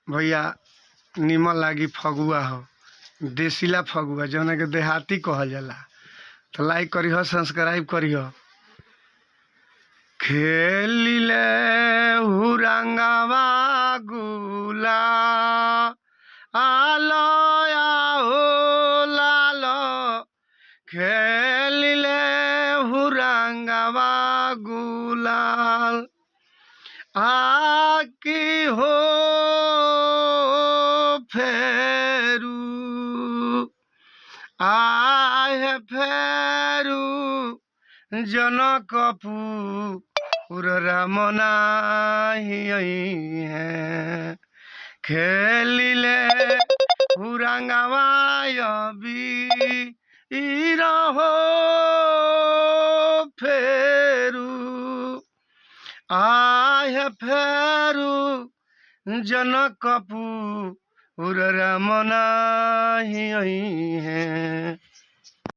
भैया निमन लागी फगुआ हो, देसीला फगुआ जौना के देहाती कहल जाला। तो लाइक करिह, सब्सक्राइब करिह। खेलिले हुरंगवा गुला आलो हो लालो, खेलिले हुरंगवा गुलाल आकी हो फेरू आए फेरू जनकपुर रमना है खेलिले हुरंगवा वीर हो फेरू आए फेरू जनकपुर रमना है।